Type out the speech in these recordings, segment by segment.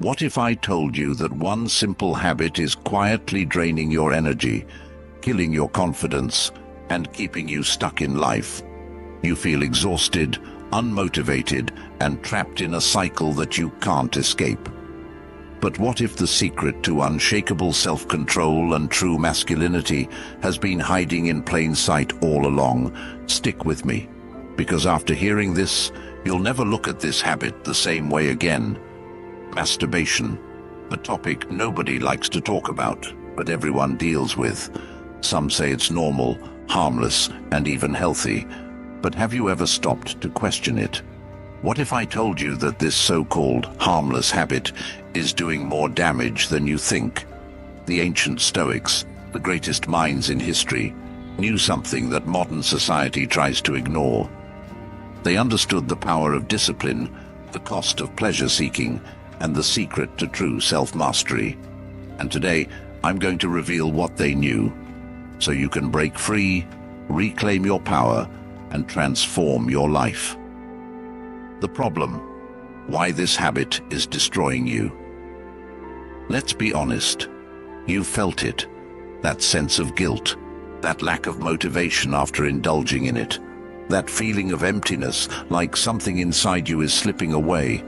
What if I told you that one simple habit is quietly draining your energy, killing your confidence, and keeping you stuck in life? You feel exhausted, unmotivated, and trapped in a cycle that you can't escape. But what if the secret to unshakable self-control and true masculinity has been hiding in plain sight all along? Stick with me, because after hearing this, you'll never look at this habit the same way again. Masturbation, a topic nobody likes to talk about, but everyone deals with. Some say it's normal, harmless, and even healthy. But have you ever stopped to question it? What if I told you that this so-called harmless habit is doing more damage than you think? The ancient Stoics, the greatest minds in history, knew something that modern society tries to ignore. They understood the power of discipline, the cost of pleasure-seeking, and the secret to true self-mastery. And today, I'm going to reveal what they knew, so you can break free, reclaim your power, and transform your life. The problem: why this habit is destroying you. Let's be honest. You felt it. That sense of guilt, that lack of motivation after indulging in it, that feeling of emptiness, like something inside you is slipping away.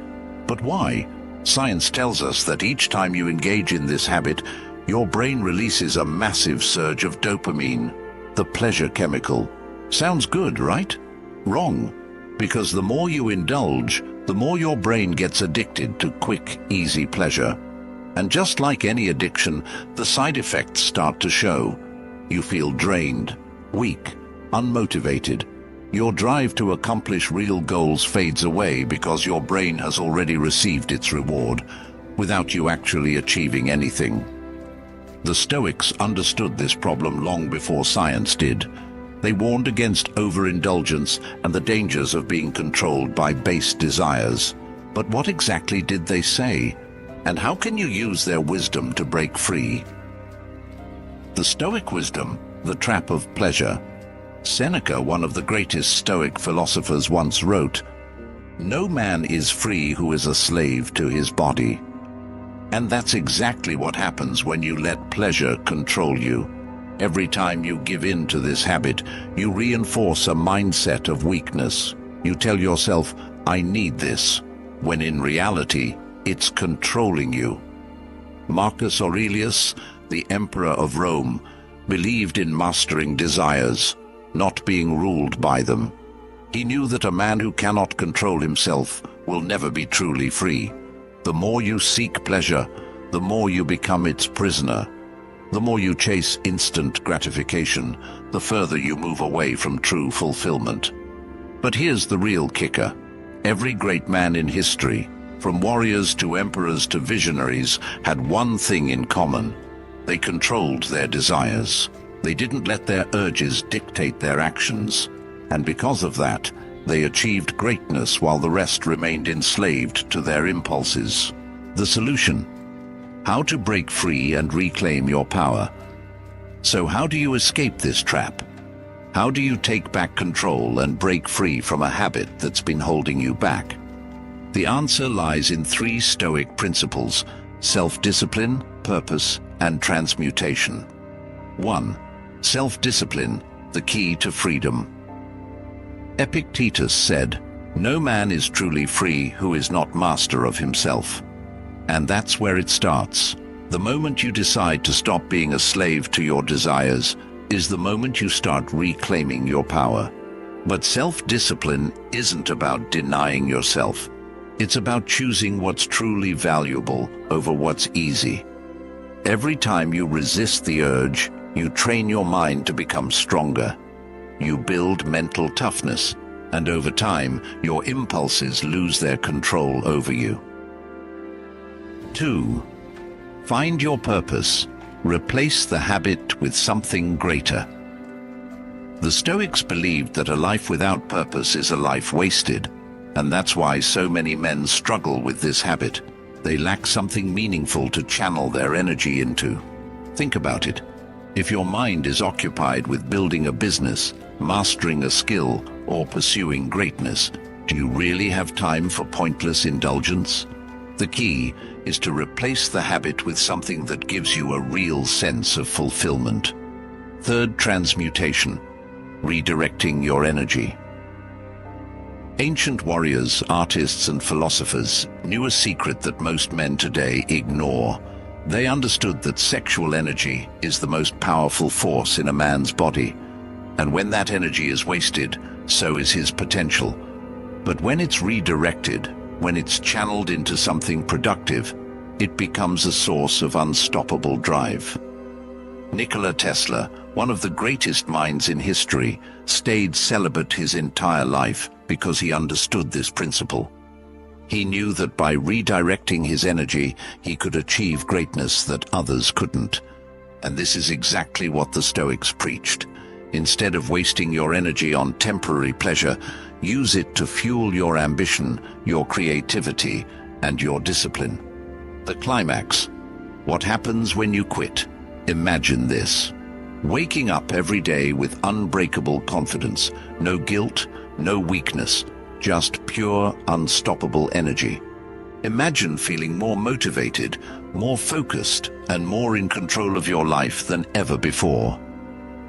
But why? Science tells us that each time you engage in this habit, your brain releases a massive surge of dopamine, the pleasure chemical. Sounds good, right? Wrong. Because the more you indulge, the more your brain gets addicted to quick, easy pleasure. And just like any addiction, the side effects start to show. You feel drained, weak, unmotivated. Your drive to accomplish real goals fades away because your brain has already received its reward, without you actually achieving anything. The Stoics understood this problem long before science did. They warned against overindulgence and the dangers of being controlled by base desires. But what exactly did they say? And how can you use their wisdom to break free? The Stoic wisdom, the trap of pleasure. Seneca, one of the greatest Stoic philosophers, once wrote, "No man is free who is a slave to his body." And that's exactly what happens when you let pleasure control you. Every time you give in to this habit, you reinforce a mindset of weakness. You tell yourself, "I need this," when in reality, it's controlling you. Marcus Aurelius, the Emperor of Rome, believed in mastering desires, not being ruled by them. He knew that a man who cannot control himself will never be truly free. The more you seek pleasure, the more you become its prisoner. The more you chase instant gratification, the further you move away from true fulfillment. But here's the real kicker. Every great man in history, from warriors to emperors to visionaries, had one thing in common. They controlled their desires. They didn't let their urges dictate their actions. And because of that, they achieved greatness while the rest remained enslaved to their impulses. The solution: how to break free and reclaim your power. So how do you escape this trap? How do you take back control and break free from a habit that's been holding you back? The answer lies in 3 Stoic principles: self-discipline, purpose, and transmutation. 1. Self-discipline, the key to freedom. Epictetus said, "No man is truly free who is not master of himself." And that's where it starts. The moment you decide to stop being a slave to your desires is the moment you start reclaiming your power. But self-discipline isn't about denying yourself. It's about choosing what's truly valuable over what's easy. Every time you resist the urge, you train your mind to become stronger. You build mental toughness, and over time, your impulses lose their control over you. 2. Find your purpose. Replace the habit with something greater. The Stoics believed that a life without purpose is a life wasted, and that's why so many men struggle with this habit. They lack something meaningful to channel their energy into. Think about it. If your mind is occupied with building a business, mastering a skill, or pursuing greatness, do you really have time for pointless indulgence? The key is to replace the habit with something that gives you a real sense of fulfillment. Third, transmutation, redirecting your energy. Ancient warriors, artists, and philosophers knew a secret that most men today ignore. They understood that sexual energy is the most powerful force in a man's body, and when that energy is wasted, so is his potential. But when it's redirected, when it's channeled into something productive, it becomes a source of unstoppable drive. Nikola Tesla, one of the greatest minds in history, stayed celibate his entire life because he understood this principle. He knew that by redirecting his energy, he could achieve greatness that others couldn't. And this is exactly what the Stoics preached. Instead of wasting your energy on temporary pleasure, use it to fuel your ambition, your creativity, and your discipline. The climax. What happens when you quit? Imagine this. Waking up every day with unbreakable confidence, no guilt, no weakness, just pure, unstoppable energy. Imagine feeling more motivated, more focused, and more in control of your life than ever before.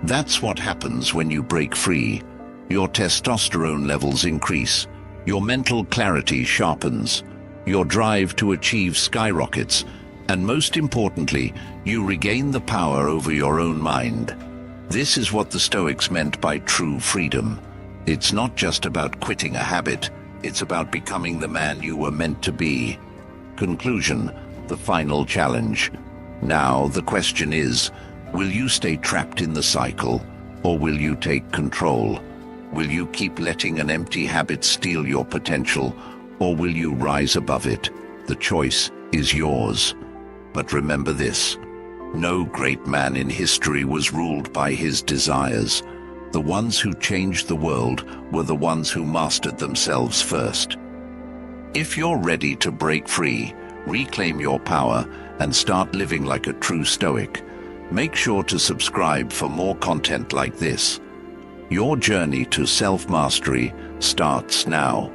That's what happens when you break free. Your testosterone levels increase, your mental clarity sharpens, your drive to achieve skyrockets, and most importantly, you regain the power over your own mind. This is what the Stoics meant by true freedom. It's not just about quitting a habit, it's about becoming the man you were meant to be. Conclusion, the final challenge. Now the question is, will you stay trapped in the cycle, or will you take control? Will you keep letting an empty habit steal your potential, or will you rise above it? The choice is yours. But remember this, no great man in history was ruled by his desires. The ones who changed the world were the ones who mastered themselves first. If you're ready to break free, reclaim your power, and start living like a true Stoic, make sure to subscribe for more content like this. Your journey to self-mastery starts now.